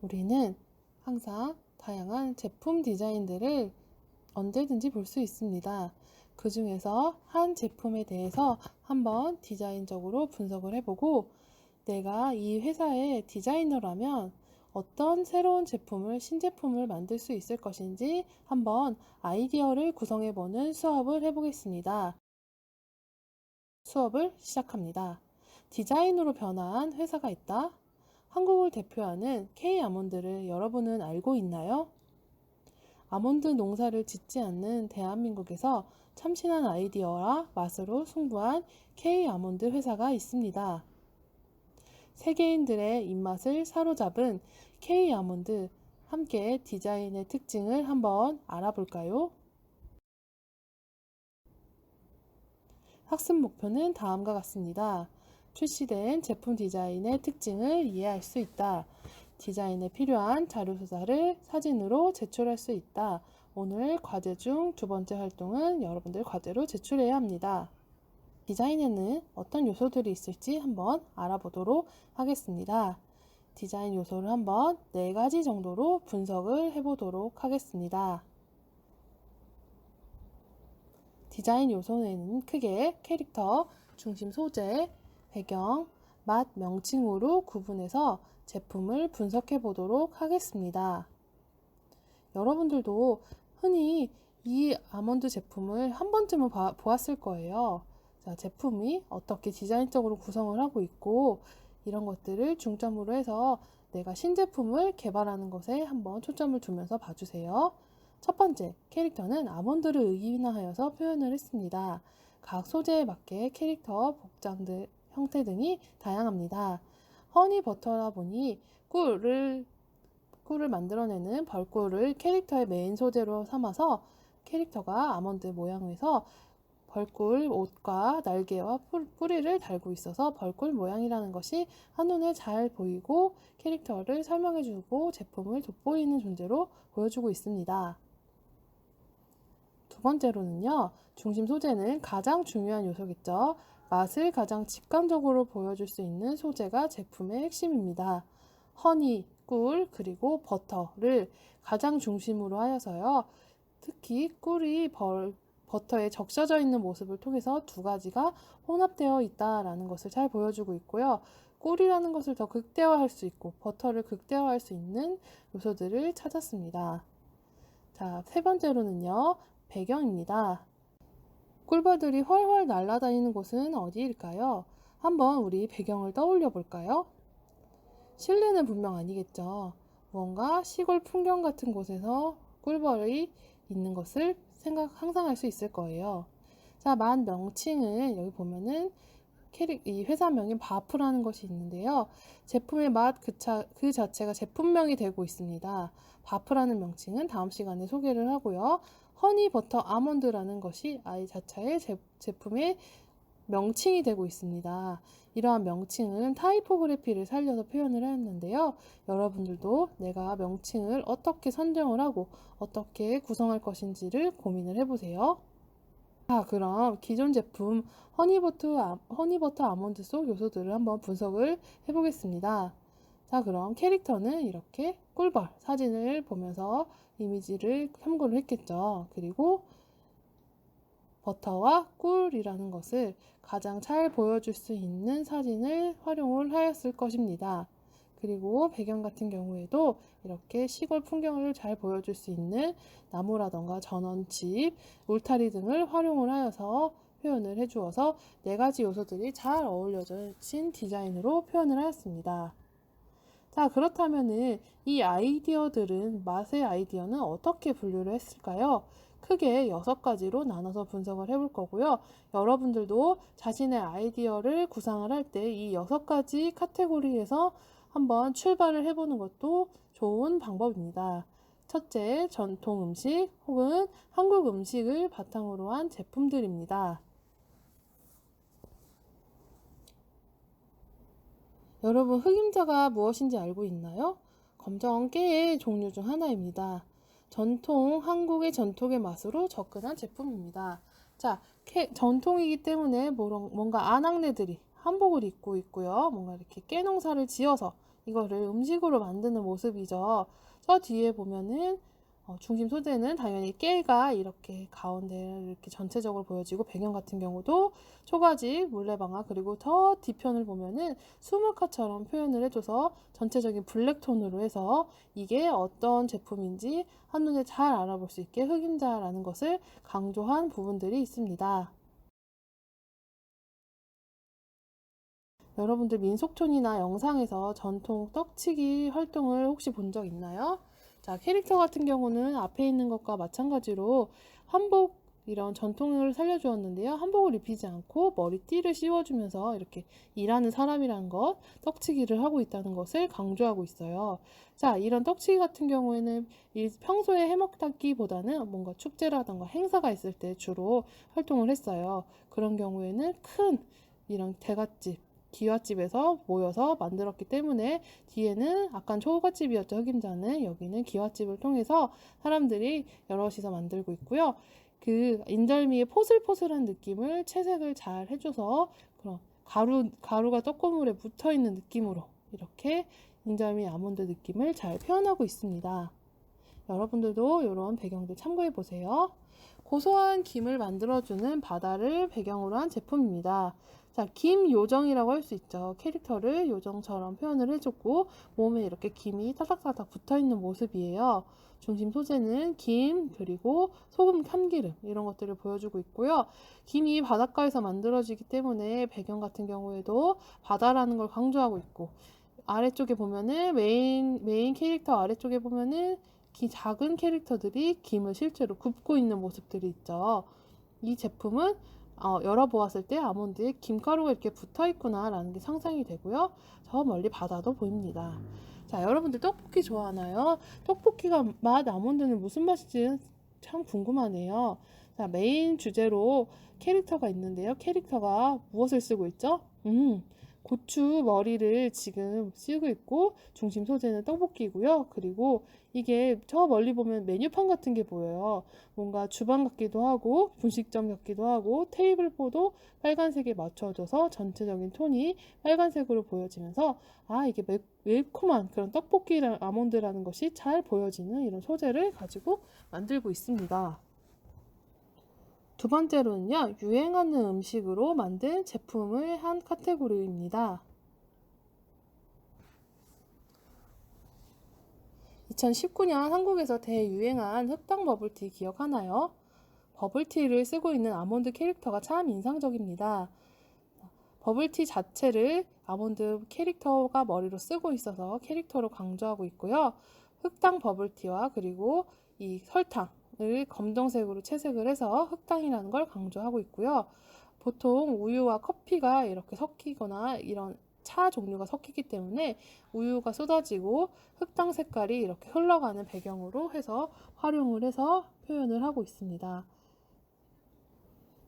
우리는 항상 다양한 제품 디자인들을 언제든지 볼 수 있습니다. 그 중에서 한 제품에 대해서 한번 디자인적으로 분석을 해보고 내가 이 회사의 디자이너라면 어떤 새로운 제품을, 신제품을 만들 수 있을 것인지 한번 아이디어를 구성해보는 수업을 해보겠습니다. 수업을 시작합니다. 디자인으로 변화한 회사가 있다. 한국을 대표하는 K아몬드를 여러분은 알고 있나요? 아몬드 농사를 짓지 않는 대한민국에서 참신한 아이디어와 맛으로 승부한 K아몬드 회사가 있습니다. 세계인들의 입맛을 사로잡은 K아몬드, 함께 디자인의 특징을 한번 알아볼까요? 학습 목표는 다음과 같습니다. 출시된 제품 디자인의 특징을 이해할 수 있다. 디자인에 필요한 자료조사를 사진으로 제출할 수 있다. 오늘 과제 중 두 번째 활동은 여러분들 과제로 제출해야 합니다. 디자인에는 어떤 요소들이 있을지 한번 알아보도록 하겠습니다. 디자인 요소를 한번 4가지 정도로 분석을 해보도록 하겠습니다. 디자인 요소에는 크게 캐릭터, 중심 소재, 배경, 맛, 명칭으로 구분해서 제품을 분석해 보도록 하겠습니다. 여러분들도 흔히 이 아몬드 제품을 한 번쯤은 보았을 거예요. 자, 제품이 어떻게 디자인적으로 구성을 하고 있고 이런 것들을 중점으로 해서 내가 신제품을 개발하는 것에 한번 초점을 두면서 봐주세요. 첫 번째, 캐릭터는 아몬드를 의인화하여서 표현을 했습니다. 각 소재에 맞게 캐릭터, 복장 형태 등이 다양합니다. 허니버터라 보니 꿀을 만들어내는 벌꿀을 캐릭터의 메인 소재로 삼아서 캐릭터가 아몬드 모양에서 벌꿀 옷과 날개와 뿌리를 달고 있어서 벌꿀 모양이라는 것이 한눈에 잘 보이고 캐릭터를 설명해주고 제품을 돋보이는 존재로 보여주고 있습니다. 두 번째로는요, 중심 소재는 가장 중요한 요소겠죠. 맛을 가장 직관적으로 보여줄 수 있는 소재가 제품의 핵심입니다. 허니, 꿀, 그리고 버터를 가장 중심으로 하여서요. 특히 꿀이 버터에 적셔져 있는 모습을 통해서 두 가지가 혼합되어 있다라는 것을 잘 보여주고 있고요. 꿀이라는 것을 더 극대화할 수 있고 버터를 극대화할 수 있는 요소들을 찾았습니다. 자, 세 번째로는요, 배경입니다. 꿀벌들이 훨훨 날아다니는 곳은 어디일까요? 한번 우리 배경을 떠올려 볼까요? 실내는 분명 아니겠죠. 무언가 시골 풍경 같은 곳에서 꿀벌이 있는 것을 상상할 수 있을 거예요. 자, 맛 명칭은 여기 보면은 이 회사명인 바프라는 것이 있는데요. 제품의 맛 그 자체가 제품명이 되고 있습니다. 바프라는 명칭은 다음 시간에 소개를 하고요. 허니버터 아몬드라는 것이 아이 자체의 제품의 명칭이 되고 있습니다. 이러한 명칭은 타이포그래피를 살려서 표현을 했는데요. 여러분들도 내가 명칭을 어떻게 선정을 하고 어떻게 구성할 것인지를 고민을 해보세요. 자, 그럼 기존 제품 허니버터 아몬드 속 요소들을 한번 분석을 해보겠습니다. 자, 그럼 캐릭터는 이렇게 꿀벌 사진을 보면서 이미지를 참고를 했겠죠. 그리고 버터와 꿀이라는 것을 가장 잘 보여줄 수 있는 사진을 활용을 하였을 것입니다. 그리고 배경 같은 경우에도 이렇게 시골 풍경을 잘 보여줄 수 있는 나무라던가 전원집, 울타리 등을 활용을 하여서 표현을 해주어서 4가지 요소들이 잘 어울려진 디자인으로 표현을 하였습니다. 자, 그렇다면은 이 아이디어들은, 맛의 아이디어는 어떻게 분류를 했을까요? 크게 6가지로 나눠서 분석을 해볼 거고요. 여러분들도 자신의 아이디어를 구상을 할 때 이 6가지 카테고리에서 한번 출발을 해보는 것도 좋은 방법입니다. 첫째, 전통 음식 혹은 한국 음식을 바탕으로 한 제품들입니다. 여러분, 흑임자가 무엇인지 알고 있나요? 검정 깨의 종류 중 하나입니다. 한국의 전통의 맛으로 접근한 제품입니다. 자, 전통이기 때문에 뭔가 아낙네들이 한복을 입고 있고요. 뭔가 이렇게 깨농사를 지어서 이거를 음식으로 만드는 모습이죠. 저 뒤에 보면은 중심 소재는 당연히 깨가 이렇게 가운데 이렇게 전체적으로 보여지고, 배경 같은 경우도 초가집, 물레방아, 그리고 저 뒤편을 보면은 수묵화처럼 표현을 해줘서 전체적인 블랙톤으로 해서 이게 어떤 제품인지 한눈에 잘 알아볼 수 있게 흑임자라는 것을 강조한 부분들이 있습니다. 여러분들 민속촌이나 영상에서 전통 떡치기 활동을 혹시 본 적 있나요? 자, 캐릭터 같은 경우는 앞에 있는 것과 마찬가지로 한복, 이런 전통을 살려주었는데요. 한복을 입히지 않고 머리띠를 씌워주면서 이렇게 일하는 사람이라는 것, 떡치기를 하고 있다는 것을 강조하고 있어요. 자, 이런 떡치기 같은 경우에는 평소에 해먹다기보다는 뭔가 축제라던가 행사가 있을 때 주로 활동을 했어요. 그런 경우에는 큰 이런 대갓집, 기와집에서 모여서 만들었기 때문에 뒤에는 아까 초가집이었죠. 흑임자는. 여기는 기와집을 통해서 사람들이 여럿이서 만들고 있고요. 그 인절미의 포슬포슬한 느낌을 채색을 잘 해줘서 그런 가루가 떡고물에 붙어 있는 느낌으로 이렇게 인절미 아몬드 느낌을 잘 표현하고 있습니다. 여러분들도 이런 배경들 참고해 보세요. 고소한 김을 만들어주는 바다를 배경으로 한 제품입니다. 자, 김 요정이라고 할 수 있죠. 캐릭터를 요정처럼 표현을 해줬고, 몸에 이렇게 김이 타닥타닥 붙어 있는 모습이에요. 중심 소재는 김, 그리고 소금, 참기름 이런 것들을 보여주고 있고요. 김이 바닷가에서 만들어지기 때문에 배경 같은 경우에도 바다라는 걸 강조하고 있고, 아래쪽에 보면은 메인 캐릭터 아래쪽에 보면은 작은 캐릭터들이 김을 실제로 굽고 있는 모습들이 있죠. 이 제품은 열어보았을 때 아몬드에 김가루가 이렇게 붙어 있구나 라는 게 상상이 되고요. 저 멀리 바다도 보입니다. 자, 여러분들 떡볶이 좋아하나요? 떡볶이가 맛 아몬드는 무슨 맛인지 참 궁금하네요. 자, 메인 주제로 캐릭터가 있는데요. 캐릭터가 무엇을 쓰고 있죠? 고추 머리를 지금 쓰고 있고, 중심 소재는 떡볶이고요. 그리고 이게 저 멀리 보면 메뉴판 같은 게 보여요. 뭔가 주방 같기도 하고 분식점 같기도 하고, 테이블보도 빨간색에 맞춰져서 전체적인 톤이 빨간색으로 보여지면서 이게 매콤한 그런 떡볶이랑 아몬드라는 것이 잘 보여지는 이런 소재를 가지고 만들고 있습니다. 두 번째로는요, 유행하는 음식으로 만든 제품을 한 카테고리입니다. 2019년 한국에서 대유행한 흑당 버블티 기억하나요? 버블티를 쓰고 있는 아몬드 캐릭터가 참 인상적입니다. 버블티 자체를 아몬드 캐릭터가 머리로 쓰고 있어서 캐릭터로 강조하고 있고요. 흑당 버블티와 그리고 이 설탕을 검정색으로 채색을 해서 흑당이라는 걸 강조하고 있고요. 보통 우유와 커피가 이렇게 섞이거나 이런 차 종류가 섞이기 때문에 우유가 쏟아지고 흑당 색깔이 이렇게 흘러가는 배경으로 해서 활용을 해서 표현을 하고 있습니다.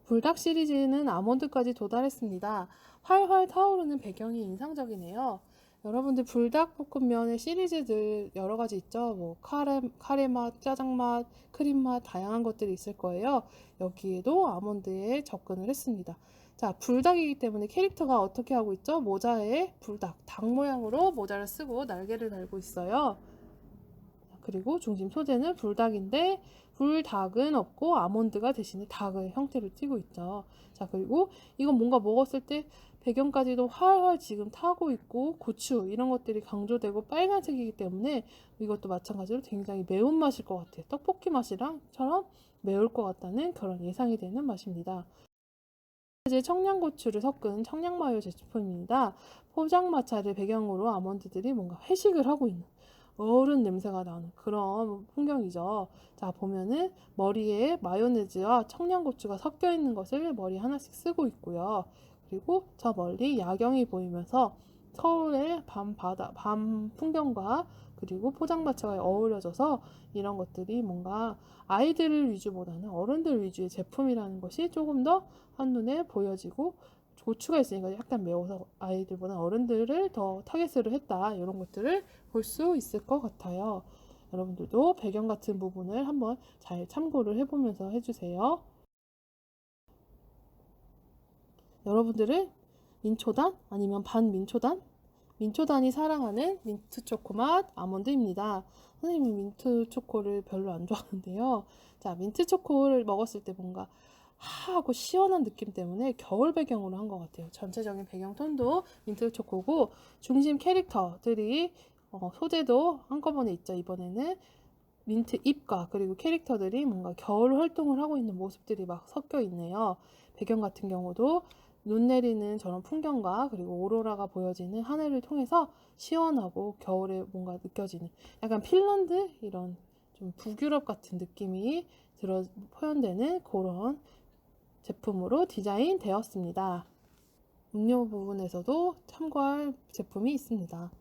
불닭 시리즈는 아몬드까지 도달했습니다. 활활 타오르는 배경이 인상적이네요. 여러분들 불닭볶음면의 시리즈들 여러 가지 있죠. 뭐 카레 맛, 짜장 맛, 크림 맛 다양한 것들이 있을 거예요. 여기에도 아몬드에 접근을 했습니다. 자, 불닭이기 때문에 캐릭터가 어떻게 하고 있죠? 모자에 불닭, 닭 모양으로 모자를 쓰고 날개를 달고 있어요. 그리고 중심 소재는 불닭인데 불닭은 없고 아몬드가 대신에 닭의 형태를 띠고 있죠. 자, 그리고 이건 뭔가 먹었을 때 배경까지도 활활 지금 타고 있고 고추 이런 것들이 강조되고 빨간색이기 때문에 이것도 마찬가지로 굉장히 매운맛일 것 같아요. 떡볶이 맛이랑처럼 매울 것 같다는 그런 예상이 되는 맛입니다. 이제 청양고추를 섞은 청양마요 제품입니다. 포장마차를 배경으로 아몬드들이 뭔가 회식을 하고 있는 어른 냄새가 나는 그런 풍경이죠. 자, 보면은 머리에 마요네즈와 청양고추가 섞여 있는 것을 머리 하나씩 쓰고 있고요. 그리고 저 멀리 야경이 보이면서 서울의 밤 풍경과 그리고 포장마차가 어우러져서 이런 것들이 뭔가 아이들 위주보다는 어른들 위주의 제품이라는 것이 조금 더 한눈에 보여지고, 고추가 있으니까 약간 매워서 아이들보다 어른들을 더 타겟으로 했다, 이런 것들을 볼 수 있을 것 같아요. 여러분들도 배경 같은 부분을 한번 잘 참고를 해보면서 해주세요. 여러분들은 민초단 아니면 반민초단? 민초단이 사랑하는 민트 초코 맛 아몬드입니다. 선생님은 민트 초코를 별로 안 좋아하는데요. 자, 민트 초코를 먹었을 때 뭔가 하고 시원한 느낌 때문에 겨울 배경으로 한 것 같아요. 전체적인 배경 톤도 민트 초코고 중심 캐릭터들이 소재도 한꺼번에 있죠. 이번에는 민트 잎과 그리고 캐릭터들이 뭔가 겨울 활동을 하고 있는 모습들이 막 섞여 있네요. 배경 같은 경우도 눈 내리는 저런 풍경과 그리고 오로라가 보여지는 하늘을 통해서 시원하고 겨울에 뭔가 느껴지는 약간 핀란드 이런 좀 북유럽 같은 느낌이 표현되는 그런 제품으로 디자인 되었습니다. 음료 부분에서도 참고할 제품이 있습니다.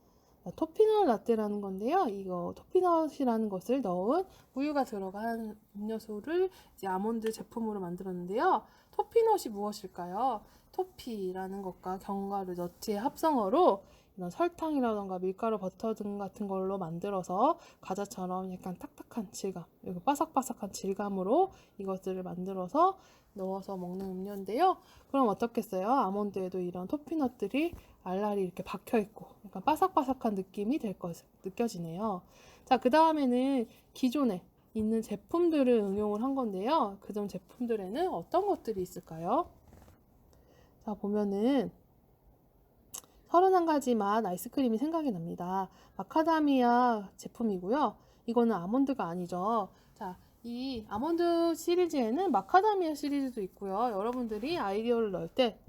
토피넛 라떼라는 건데요. 이거 토피넛이라는 것을 넣은 우유가 들어간 음료수를 이제 아몬드 제품으로 만들었는데요. 토피넛이 무엇일까요? 토피라는 것과 견과류, 너트의 합성어로 이런 설탕이라던가 밀가루, 버터 등 같은 걸로 만들어서 과자처럼 약간 딱딱한 질감, 그리고 바삭바삭한 질감으로 이것들을 만들어서 넣어서 먹는 음료인데요. 그럼 어떻겠어요? 아몬드에도 이런 토피넛들이 알알이 이렇게 박혀 있고 약간 바삭바삭한 느낌이 느껴지네요. 자, 그 다음에는 기존에 있는 제품들을 응용을 한 건데요. 그전 제품들에는 어떤 것들이 있을까요? 자, 보면은 31가지 맛 아이스크림이 생각이 납니다. 마카다미아 제품이고요. 이거는 아몬드가 아니죠. 자, 이 아몬드 시리즈에는 마카다미아 시리즈도 있고요. 여러분들이 아이디어를 넣을 때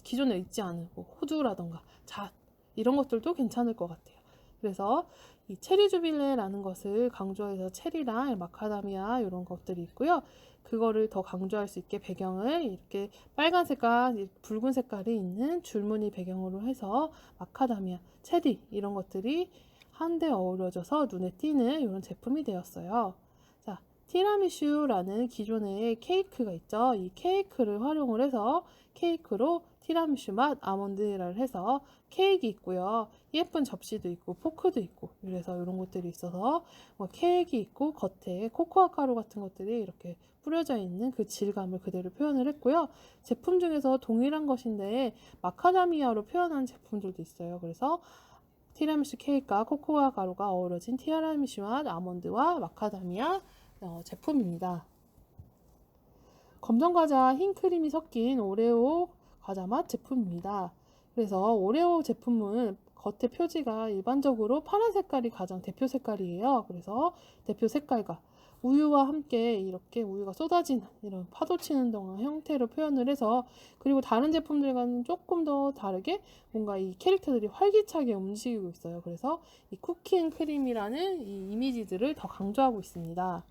기존에 있지 않은 호두라던가 잣 이런 것들도 괜찮을 것 같아요. 그래서 이 체리 주빌레라는 것을 강조해서 체리랑 마카다미아 이런 것들이 있고요. 그거를 더 강조할 수 있게 배경을 이렇게 빨간 색깔, 붉은 색깔이 있는 줄무늬 배경으로 해서 마카다미아, 체리 이런 것들이 한데 어우러져서 눈에 띄는 이런 제품이 되었어요. 자, 티라미슈라는 기존의 케이크가 있죠. 이 케이크를 활용을 해서 케이크로 티라미슈 맛 아몬드를 해서 케이크 있고요. 예쁜 접시도 있고 포크도 있고 그래서 이런 것들이 있어서 케이크 있고 겉에 코코아 가루 같은 것들이 이렇게 뿌려져 있는 그 질감을 그대로 표현을 했고요. 제품 중에서 동일한 것인데 마카다미아로 표현한 제품들도 있어요. 그래서 티라미수 케이크와 코코아 가루가 어우러진 티라미수 맛 아몬드와 마카다미아 제품입니다. 검정과자 흰 크림이 섞인 오레오 과자 맛 제품입니다. 그래서 오레오 제품은 겉에 표지가 일반적으로 파란 색깔이 가장 대표 색깔이에요. 그래서 대표 색깔과 우유와 함께 이렇게 우유가 쏟아지는 이런 파도 치는 동안 형태로 표현을 해서 그리고 다른 제품들과는 조금 더 다르게 뭔가 이 캐릭터들이 활기차게 움직이고 있어요. 그래서 이 쿠키 앤 크림이라는 이 이미지들을 더 강조하고 있습니다.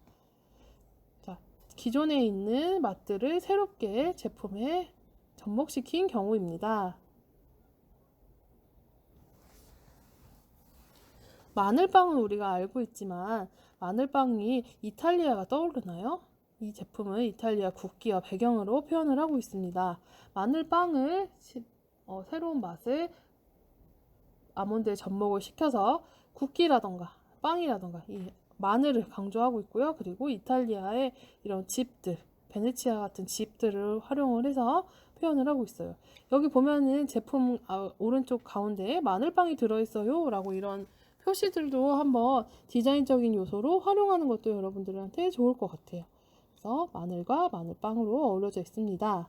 자, 기존에 있는 맛들을 새롭게 제품에 접목시킨 경우입니다. 마늘빵은 우리가 알고 있지만 마늘빵이 이탈리아가 떠오르나요? 이 제품은 이탈리아 국기와 배경으로 표현을 하고 있습니다. 마늘빵을 새로운 맛을 아몬드에 접목을 시켜서 국기라던가 빵이라던가 이 마늘을 강조하고 있고요. 그리고 이탈리아의 이런 집들, 베네치아 같은 집들을 활용을 해서 표현을 하고 있어요. 여기 보면은 제품 오른쪽 가운데에 마늘빵이 들어있어요 라고 이런 표시들도 한번 디자인적인 요소로 활용하는 것도 여러분들한테 좋을 것 같아요. 그래서 마늘과 마늘빵으로 어우러져 있습니다.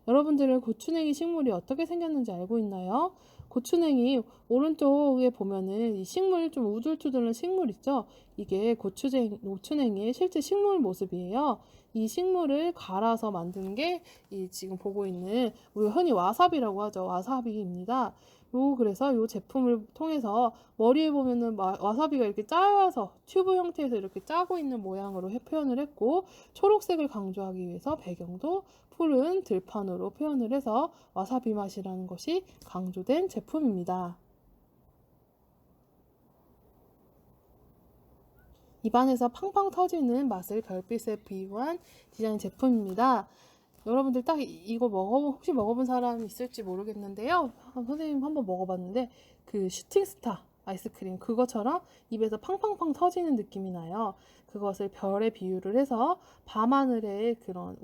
여러분들은 고추냉이 식물이 어떻게 생겼는지 알고 있나요? 고추냉이 오른쪽에 보면은 이 식물 좀 우둘투둘한 식물 있죠? 이게 고추냉이의 실제 식물 모습이에요. 이 식물을 갈아서 만든 게 이 지금 보고 있는 우리 흔히 와사비라고 하죠. 와사비입니다. 그래서 이 제품을 통해서 머리에 보면은 와사비가 이렇게 짜서 튜브 형태에서 이렇게 짜고 있는 모양으로 표현을 했고 초록색을 강조하기 위해서 배경도 푸른 들판으로 표현을 해서 와사비 맛이라는 것이 강조된 제품입니다. 입안에서 팡팡 터지는 맛을 별빛에 비유한 디자인 제품입니다. 여러분들 딱 이거 혹시 먹어본 사람 있을지 모르겠는데요. 선생님 한번 먹어봤는데 그 슈팅스타 아이스크림 그것처럼 입에서 팡팡팡 터지는 느낌이 나요. 그것을 별에 비유를 해서 밤하늘의 그런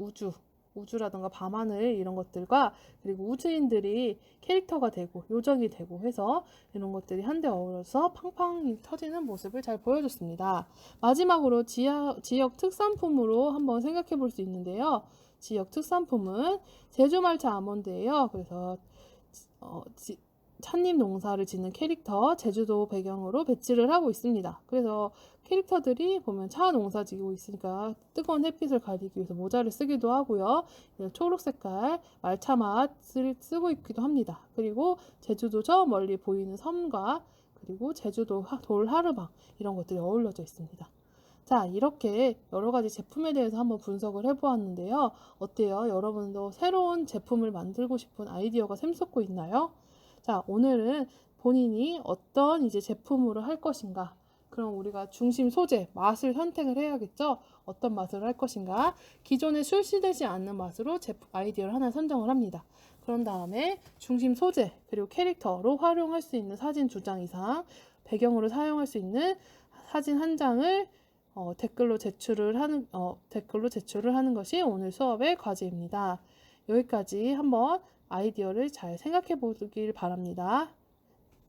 우주라든가 밤하늘 이런 것들과 그리고 우주인들이 캐릭터가 되고 요정이 되고 해서 이런 것들이 한데 어우러서 팡팡 터지는 모습을 잘 보여줬습니다. 마지막으로 지역 특산품으로 한번 생각해 볼 수 있는데요. 지역 특산품은 제주말차 아몬드예요. 그래서 찻잎 농사를 짓는 캐릭터 제주도 배경으로 배치를 하고 있습니다. 그래서 캐릭터들이 보면 차 농사 지고 있으니까 뜨거운 햇빛을 가리기 위해서 모자를 쓰기도 하고요. 초록 색깔 말차 맛을 쓰고 있기도 합니다. 그리고 제주도 저 멀리 보이는 섬과 그리고 제주도 돌 하르방 이런 것들이 어우러져 있습니다. 자, 이렇게 여러 가지 제품에 대해서 한번 분석을 해보았는데요. 어때요? 여러분도 새로운 제품을 만들고 싶은 아이디어가 샘솟고 있나요? 자, 오늘은 본인이 어떤 이제 제품으로 할 것인가? 그럼 우리가 중심 소재, 맛을 선택을 해야겠죠? 어떤 맛으로 할 것인가? 기존에 출시되지 않는 맛으로 아이디어를 하나 선정을 합니다. 그런 다음에 중심 소재, 그리고 캐릭터로 활용할 수 있는 사진 2장 이상, 배경으로 사용할 수 있는 사진 한 장을 댓글로 제출을 하는 것이 오늘 수업의 과제입니다. 여기까지 한번 아이디어를 잘 생각해 보길 바랍니다.